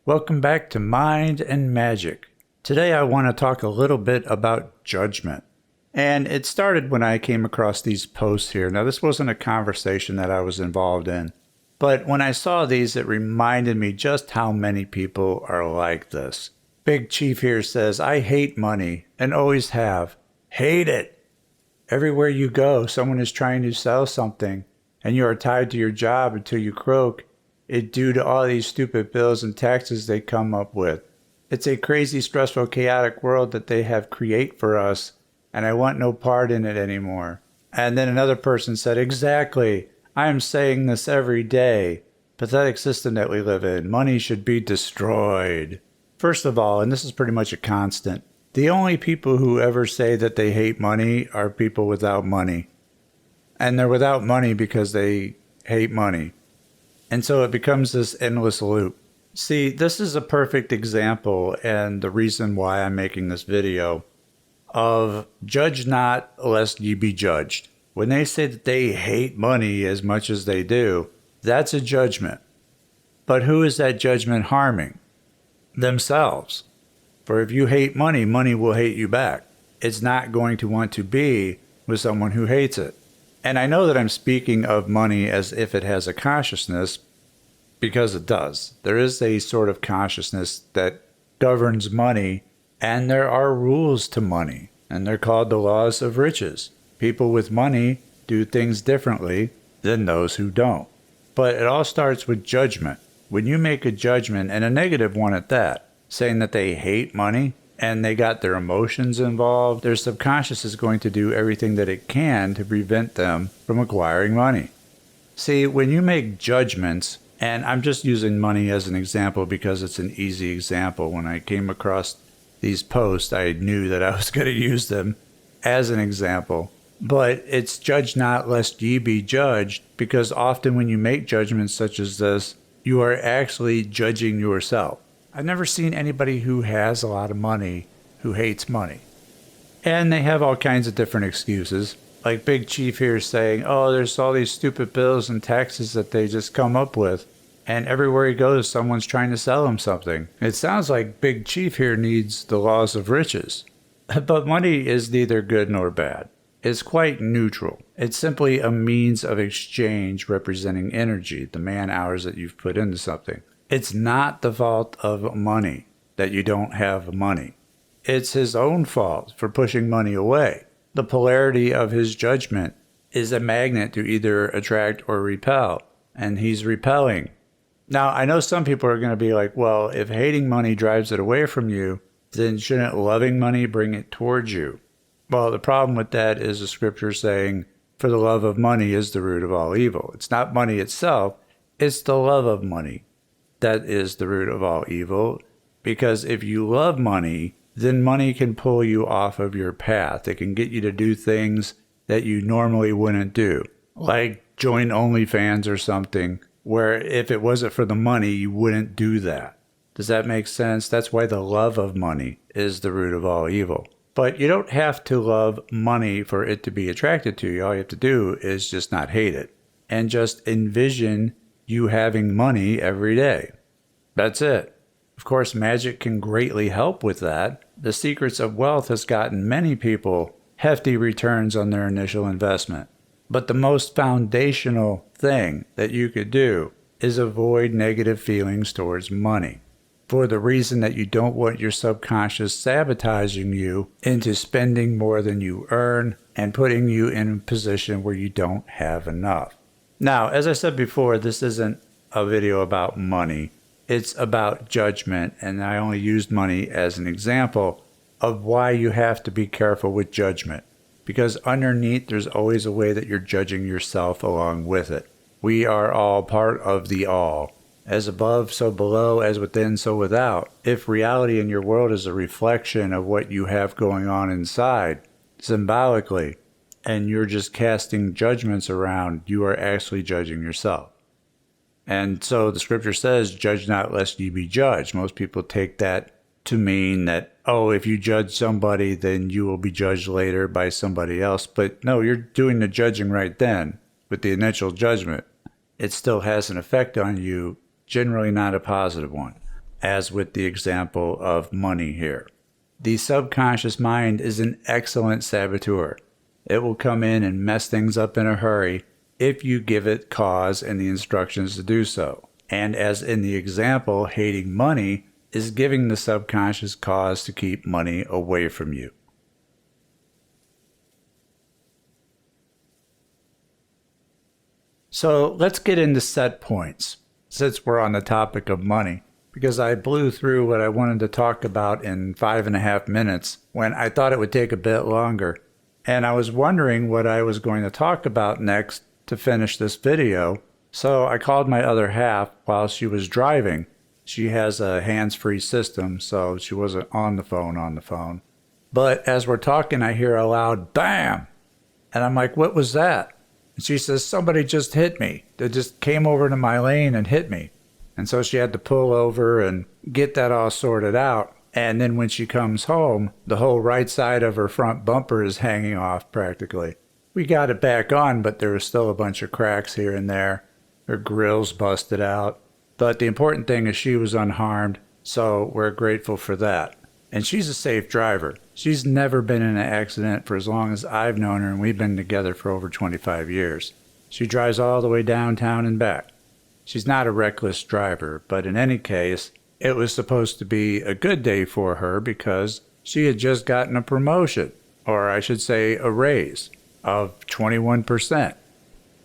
Welcome back to Mind and Magic. Today I want to talk a little bit about judgment. And it started when I came across these posts here. Now this wasn't a conversation that I was involved in, but when I saw these it reminded me just how many people are like this. Big Chief here says, I hate money and always have. Hate it. Everywhere you go, someone is trying to sell something and you are tied to your job until you croak. It due to all these stupid bills and taxes they come up with. It's a crazy, stressful, chaotic world that they have create for us, and I want no part in it anymore. And then another person said, exactly, I am saying this every day. Pathetic system that we live in. Money should be destroyed. First of all, and this is pretty much a constant, the only people who ever say that they hate money are people without money. And they're without money because they hate money. And so it becomes this endless loop. See, this is a perfect example, and the reason why I'm making this video, of judge not lest ye be judged. When they say that they hate money as much as they do, that's a judgment. But who is that judgment harming? Themselves. For if you hate money, money will hate you back. It's not going to want to be with someone who hates it. And I know that I'm speaking of money as if it has a consciousness, because it does. There is a sort of consciousness that governs money, and there are rules to money, and they're called the laws of riches. People with money do things differently than those who don't. But it all starts with judgment. When you make a judgment, and a negative one at that, saying that they hate money, and they got their emotions involved, their subconscious is going to do everything that it can to prevent them from acquiring money. See, when you make judgments, and I'm just using money as an example because it's an easy example. When I came across these posts, I knew that I was going to use them as an example. But it's judge not lest ye be judged, because often when you make judgments such as this, you are actually judging yourself. I've never seen anybody who has a lot of money who hates money. And they have all kinds of different excuses. Like Big Chief here saying, oh, there's all these stupid bills and taxes that they just come up with. And everywhere he goes, someone's trying to sell him something. It sounds like Big Chief here needs the laws of riches. But money is neither good nor bad. It's quite neutral. It's simply a means of exchange representing energy, the man-hours that you've put into something. It's not the fault of money that you don't have money. It's his own fault for pushing money away. The polarity of his judgment is a magnet to either attract or repel, and he's repelling. Now, I know some people are going to be like, well, if hating money drives it away from you, then shouldn't loving money bring it towards you? Well, the problem with that is the scripture saying, for the love of money is the root of all evil. It's not money itself, it's the love of money that is the root of all evil. Because if you love money, then money can pull you off of your path. It can get you to do things that you normally wouldn't do, like join OnlyFans or something, where if it wasn't for the money, you wouldn't do that. Does that make sense? That's why the love of money is the root of all evil. But you don't have to love money for it to be attracted to you. All you have to do is just not hate it. And just envision you having money every day. That's it. Of course, magic can greatly help with that. The Secrets of Wealth has gotten many people hefty returns on their initial investment. But the most foundational thing that you could do is avoid negative feelings towards money, for the reason that you don't want your subconscious sabotaging you into spending more than you earn and putting you in a position where you don't have enough. Now, as I said before, this isn't a video about money. It's about judgment, and I only used money as an example of why you have to be careful with judgment. Because underneath, there's always a way that you're judging yourself along with it. We are all part of the all. As above, so below, as within, so without. If reality in your world is a reflection of what you have going on inside, symbolically, and you're just casting judgments around, you are actually judging yourself. And so the scripture says, judge not lest ye be judged. Most people take that to mean that, oh, if you judge somebody, then you will be judged later by somebody else. But no, you're doing the judging right then with the initial judgment. It still has an effect on you, generally not a positive one. as with the example of money here. The subconscious mind is an excellent saboteur. It will come in and mess things up in a hurry if you give it cause and the instructions to do so. And as in the example, hating money is giving the subconscious cause to keep money away from you. So let's get into set points, since we're on the topic of money, because I blew through what I wanted to talk about in 5.5 minutes when I thought it would take a bit longer. And I was wondering what I was going to talk about next to finish this video, so I called my other half while she was driving. She has a hands-free system, so she wasn't on the phone. But as we're talking, I hear a loud bam! And I'm like, what was that? And she says, somebody just hit me. They just came over to my lane and hit me. And so she had to pull over and get that all sorted out. And then when she comes home, the whole right side of her front bumper is hanging off practically. We got it back on, but there was still a bunch of cracks here and there. Her grill's busted out. But the important thing is she was unharmed, so we're grateful for that. And she's a safe driver. She's never been in an accident for as long as I've known her, and we've been together for over 25 years. She drives all the way downtown and back. She's not a reckless driver, but in any case, it was supposed to be a good day for her because she had just gotten a promotion, or I should say a raise, of 21%.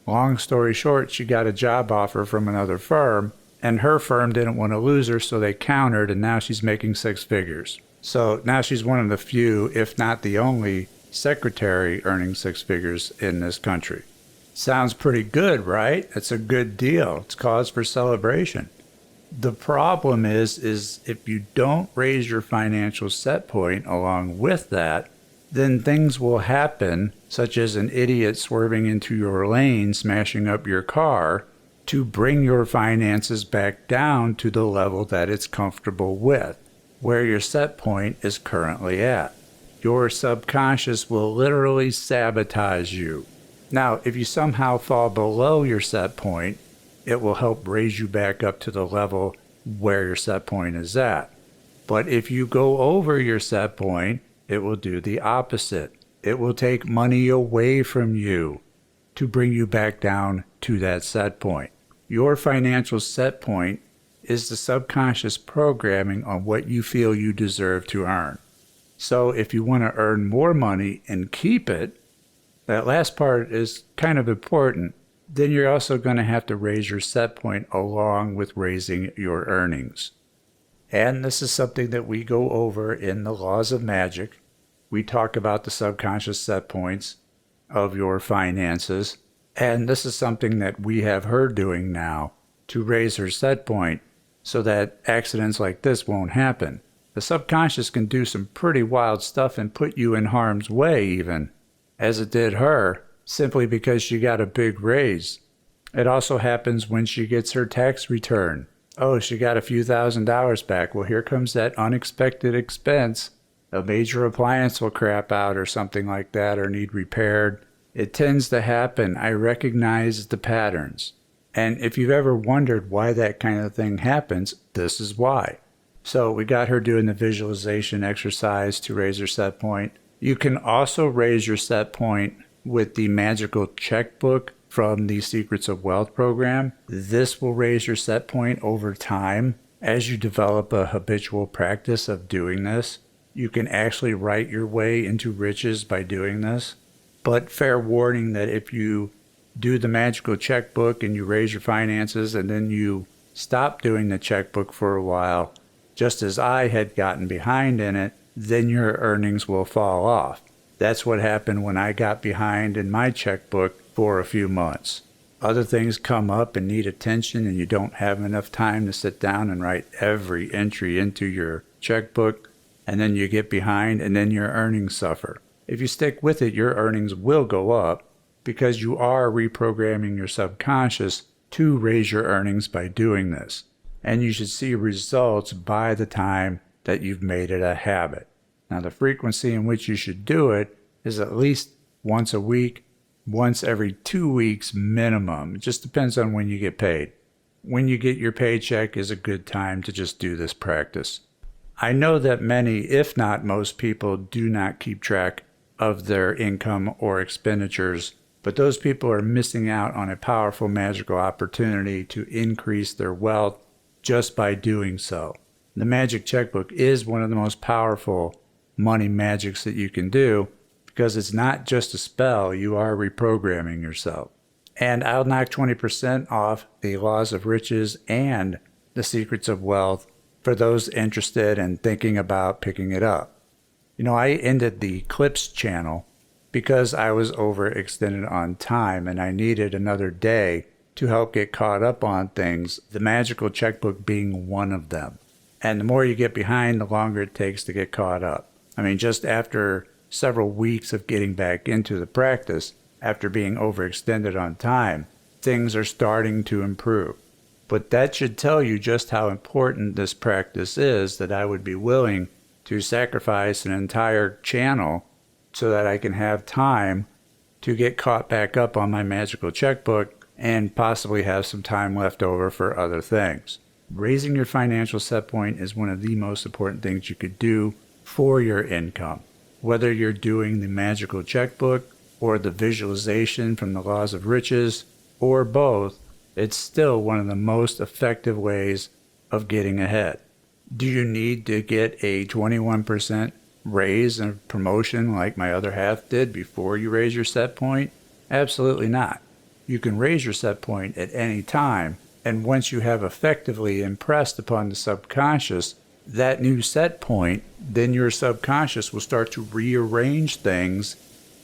Long story short, she got a job offer from another firm, and her firm didn't want to lose her, so they countered, and now she's making 6 figures. So now she's one of the few, if not the only, secretary earning 6 figures in this country. Sounds pretty good, right? It's a good deal. It's cause for celebration. The problem is if you don't raise your financial set point along with that, then things will happen, such as an idiot swerving into your lane, smashing up your car, to bring your finances back down to the level that it's comfortable with, where your set point is currently at. Your subconscious will literally sabotage you. Now, if you somehow fall below your set point, it will help raise you back up to the level where your set point is at. But if you go over your set point, it will do the opposite. It will take money away from you to bring you back down to that set point. Your financial set point is the subconscious programming on what you feel you deserve to earn. So if you want to earn more money and keep it, that last part is kind of important. Then you're also going to have to raise your set point along with raising your earnings. And this is something that we go over in the laws of Magick. We talk about the subconscious set points of your finances. And this is something that we have her doing now to raise her set point so that accidents like this won't happen. The subconscious can do some pretty wild stuff and put you in harm's way even, as it did her, simply because she got a big raise. It also happens when she gets her tax return. Oh, she got a few $1,000s back. Well, here comes that unexpected expense. A major appliance will crap out or something like that or need repaired. It tends to happen. I recognize the patterns. And if you've ever wondered why that kind of thing happens, this is why. So we got her doing the visualization exercise to raise her set point. You can also raise your set point with the magical checkbook from the Secrets of Wealth program. This will raise your set point over time as you develop a habitual practice of doing this. You can actually write your way into riches by doing this. But fair warning that if you do the magical checkbook and you raise your finances and then you stop doing the checkbook for a while, just as I had gotten behind in it, then your earnings will fall off. That's what happened when I got behind in my checkbook for a few months. Other things come up and need attention and you don't have enough time to sit down and write every entry into your checkbook, and then you get behind and then your earnings suffer. If you stick with it, your earnings will go up because you are reprogramming your subconscious to raise your earnings by doing this. And you should see results by the time that you've made it a habit. Now, the frequency in which you should do it is at least once a week, once every 2 weeks minimum. It just depends on when you get paid. when you get your paycheck is a good time to just do this practice. I know that many, if not most people, do not keep track of their income or expenditures, but those people are missing out on a powerful magical opportunity to increase their wealth just by doing so. The Magick checkbook is one of the most powerful money magics that you can do because it's not just a spell, you are reprogramming yourself. And I'll knock 20% off the laws of riches and the secrets of wealth for those interested in thinking about picking it up. I ended the Eclipse channel because I was overextended on time and I needed another day to help get caught up on things, the magical checkbook being one of them. And the more you get behind, the longer it takes to get caught up. Just after several weeks of getting back into the practice, after being overextended on time, things are starting to improve. But that should tell you just how important this practice is, that I would be willing to sacrifice an entire channel so that I can have time to get caught back up on my magical checkbook and possibly have some time left over for other things. Raising your financial set point is one of the most important things you could do for your income. Whether you're doing the magical checkbook or the visualization from the laws of riches or both, it's still one of the most effective ways of getting ahead. Do you need to get a 21% raise and promotion like my other half did before you raise your set point? Absolutely not. You can raise your set point at any time, and once you have effectively impressed upon the subconscious that new set point, then your subconscious will start to rearrange things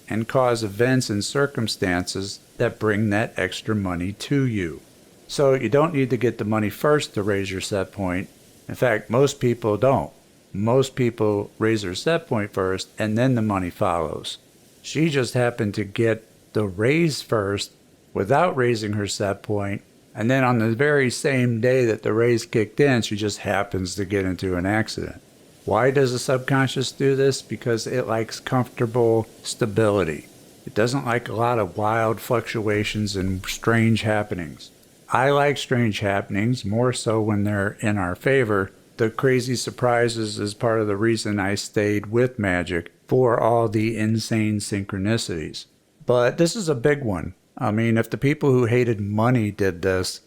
and cause events and circumstances that bring that extra money to you. So you don't need to get the money first to raise your set point. In fact, most people don't. Most people raise their set point first and then the money follows. She just happened to get the raise first without raising her set point, and then on the very same day that the raise kicked in, she just happens to get into an accident. Why does the subconscious do this? Because it likes comfortable stability. It doesn't like a lot of wild fluctuations and strange happenings. I like strange happenings, more so when they're in our favor. The crazy surprises is part of the reason I stayed with Magick, for all the insane synchronicities. But this is a big one. If the people who hated money did this,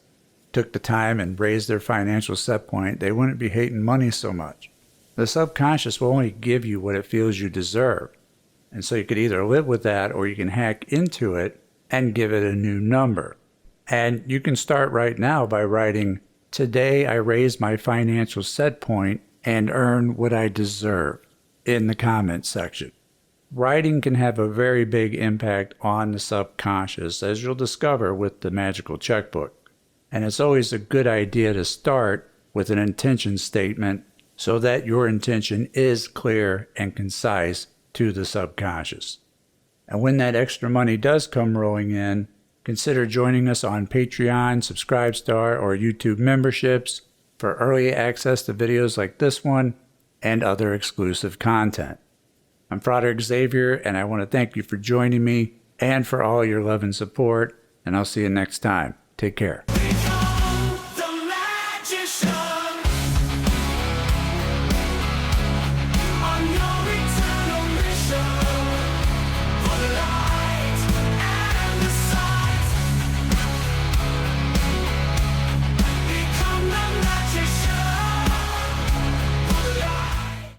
took the time and raised their financial set point, they wouldn't be hating money so much. The subconscious will only give you what it feels you deserve. And so you could either live with that or you can hack into it and give it a new number. And you can start right now by writing, "Today I raise my financial set point and earn what I deserve," in the comment section. Writing can have a very big impact on the subconscious, as you'll discover with the magical checkbook. And it's always a good idea to start with an intention statement so that your intention is clear and concise to the subconscious. And when that extra money does come rolling in, consider joining us on Patreon, Subscribestar, or YouTube memberships for early access to videos like this one and other exclusive content. I'm Frater Xavier, and I want to thank you for joining me and for all your love and support, and I'll see you next time. Take care.